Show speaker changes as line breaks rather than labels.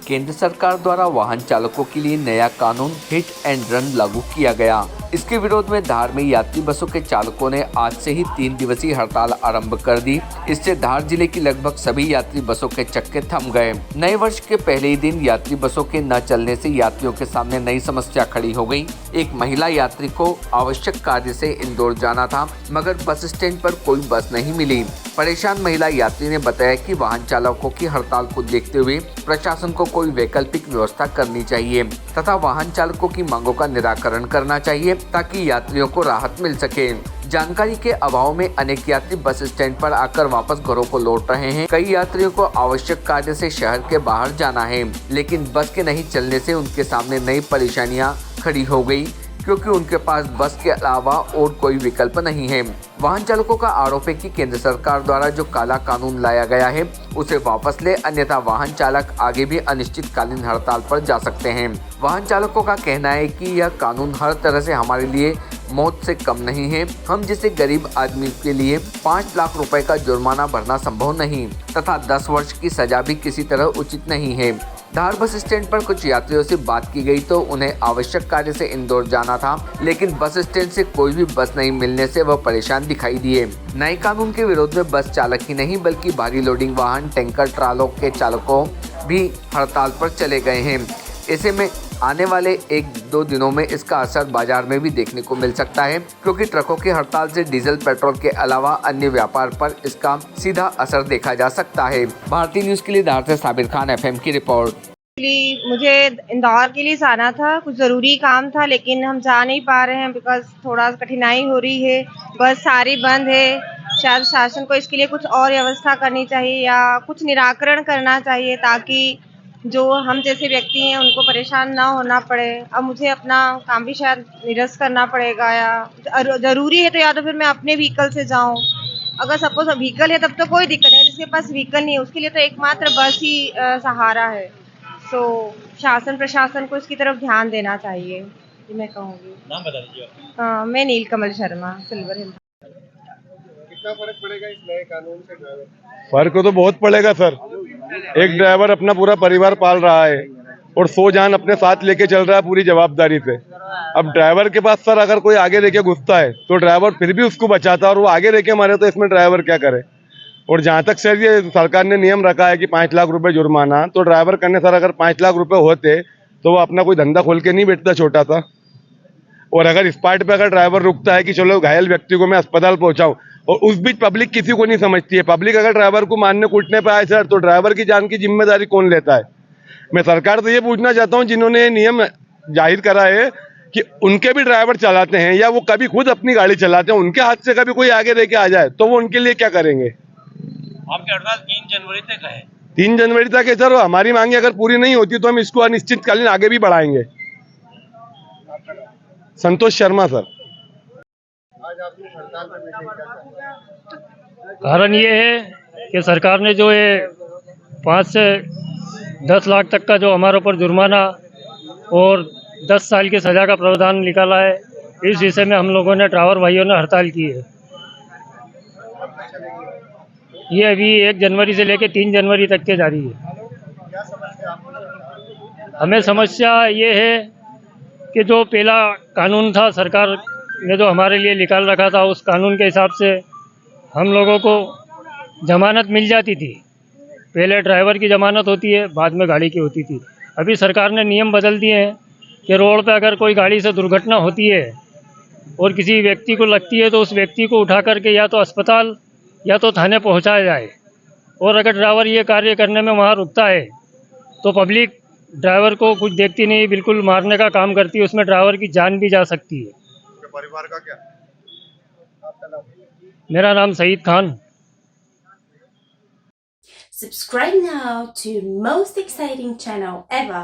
केंद्र सरकार द्वारा वाहन चालकों के लिए नया कानून हिट एंड रन लागू किया गया। इसके विरोध में धार में यात्री बसों के चालकों ने आज से ही 3 दिवसीय हड़ताल आरंभ कर दी। इससे धार जिले की लगभग सभी यात्री बसों के चक्के थम गए। नए वर्ष के पहले ही दिन यात्री बसों के न चलने से यात्रियों के सामने नई समस्या खड़ी हो गई। एक महिला यात्री को आवश्यक कार्य से इंदौर जाना था, मगर बस स्टैंड पर कोई बस नहीं मिली। परेशान महिला यात्री ने बताया कि वाहन चालकों की हड़ताल को देखते हुए प्रशासन को कोई वैकल्पिक व्यवस्था करनी चाहिए तथा वाहन चालकों की मांगों का निराकरण करना चाहिए ताकि यात्रियों को राहत मिल सके। जानकारी के अभाव में अनेक यात्री बस स्टैंड पर आकर वापस घरों को लौट रहे हैं। कई यात्रियों को आवश्यक कार्य से शहर के बाहर जाना है, लेकिन बस के नहीं चलने से उनके सामने नई परेशानियां खड़ी हो गई, क्योंकि उनके पास बस के अलावा और कोई विकल्प नहीं है। वाहन चालकों का आरोप है कि केंद्र सरकार द्वारा जो काला कानून लाया गया है उसे वापस ले, अन्यथा वाहन चालक आगे भी अनिश्चितकालीन हड़ताल पर जा सकते हैं। वाहन चालकों का कहना है कि यह कानून हर तरह से हमारे लिए मौत से कम नहीं है। हम जैसे गरीब आदमी के लिए 5 लाख रुपए का जुर्माना भरना संभव नहीं तथा 10 वर्ष की सजा भी किसी तरह उचित नहीं है। धार बस स्टैंड पर कुछ यात्रियों से बात की गई तो उन्हें आवश्यक कार्य से इंदौर जाना था, लेकिन बस स्टैंड से कोई भी बस नहीं मिलने से वह परेशान दिखाई दिए। नए कानून के विरोध में बस चालक ही नहीं बल्कि भारी लोडिंग वाहन, टैंकर, ट्रालों के चालकों भी हड़ताल पर चले गए हैं। ऐसे में आने वाले 1-2 दिनों में इसका असर बाजार में भी देखने को मिल सकता है, क्योंकि ट्रकों की हड़ताल से डीजल, पेट्रोल के अलावा अन्य व्यापार पर इसका सीधा असर देखा जा सकता है। भारतीय न्यूज के लिए धार से साबिर खान, एफएम की रिपोर्ट।
मुझे इंदौर के लिए जाना था, कुछ ज़रूरी काम था, लेकिन हम जा नहीं पा रहे हैं बिकॉज थोड़ा कठिनाई हो रही है। बस सारी बंद है। शायद शासन को इसके लिए कुछ और व्यवस्था करनी चाहिए या कुछ निराकरण करना चाहिए ताकि जो हम जैसे व्यक्ति हैं उनको परेशान ना होना पड़े। अब मुझे अपना काम भी शायद निरस्त करना पड़ेगा, या ज़रूरी है तो या तो फिर मैं अपने व्हीकल से जाऊं। अगर सपोज व्हीकल है तब तो कोई दिक्कत नहीं, जिसके पास व्हीकल नहीं है उसके लिए तो एकमात्र बस ही सहारा है। तो शासन प्रशासन को इसकी तरफ ध्यान देना चाहिए, ये मैं कहूँगी।
नाम बता दीजिए।
मैं नीलकमल शर्मा, सिल्वर हिल।
कितना फर्क पड़ेगा इस नए कानून से ड्राइवर?
फर्क तो बहुत पड़ेगा सर। एक ड्राइवर अपना पूरा परिवार पाल रहा है और 100 जान अपने साथ लेके चल रहा है पूरी जवाबदारी से। अब ड्राइवर के पास सर अगर कोई आगे लेके घुसता है तो ड्राइवर फिर भी उसको बचाता है और वो आगे लेके मारे तो इसमें ड्राइवर क्या करे। और जहाँ तक सर ये सरकार ने नियम रखा है कि 5 लाख रुपए जुर्माना, तो ड्राइवर करने सर अगर 5 लाख रुपए होते तो वो अपना कोई धंधा खोल के नहीं बैठता छोटा सा। और अगर इस पार्ट पे अगर ड्राइवर रुकता है कि चलो घायल व्यक्ति को मैं अस्पताल पहुंचाऊं, और उस बीच पब्लिक किसी को नहीं समझती है। पब्लिक अगर ड्राइवर को मारने कूटने पे आए सर तो ड्राइवर की जान की जिम्मेदारी कौन लेता है? मैं सरकार से ये पूछना चाहता हूँ, जिन्होंने नियम जाहिर करा है कि उनके भी ड्राइवर चलाते हैं या वो कभी खुद अपनी गाड़ी चलाते हैं, उनके हाथ से कभी कोई आगे लेके आ जाए तो वो उनके लिए क्या करेंगे?
आपकी हड़ताल 3 जनवरी तक है।
3 जनवरी तक है सर। हमारी मांगे अगर पूरी नहीं होती तो हम इसको अनिश्चितकालीन आगे भी बढ़ाएंगे। संतोष शर्मा सर।
आज आपने हड़ताल पर बैठे, क्या
कारण ये है कि सरकार ने जो ये 5 से 10 लाख तक का जो हमारे ऊपर जुर्माना और 10 साल की सज़ा का प्रावधान निकाला है, इस विषय में हम लोगों ने ड्राइवर भाइयों ने हड़ताल की है। ये अभी 1 जनवरी से लेकर 3 जनवरी तक के जारी है। हमें समस्या ये है कि जो पहला कानून था सरकार ने जो हमारे लिए निकाल रखा था, उस कानून के हिसाब से हम लोगों को जमानत मिल जाती थी। पहले ड्राइवर की जमानत होती है, बाद में गाड़ी की होती थी। अभी सरकार ने नियम बदल दिए हैं कि रोड पे अगर कोई गाड़ी से दुर्घटना होती है और किसी व्यक्ति को लगती है तो उस व्यक्ति को उठा करके या तो अस्पताल या तो थाने पहुंचाया जाए। और अगर ड्राइवर ये कार्य करने में वहाँ रुकता है तो पब्लिक ड्राइवर को कुछ देखती नहीं, बिल्कुल मारने का काम करती है। उसमें ड्राइवर की जान भी जा सकती है।
परिवार का क्या? आपका नाम?
मेरा नाम Saeed Khan.
Subscribe now to most exciting channel ever.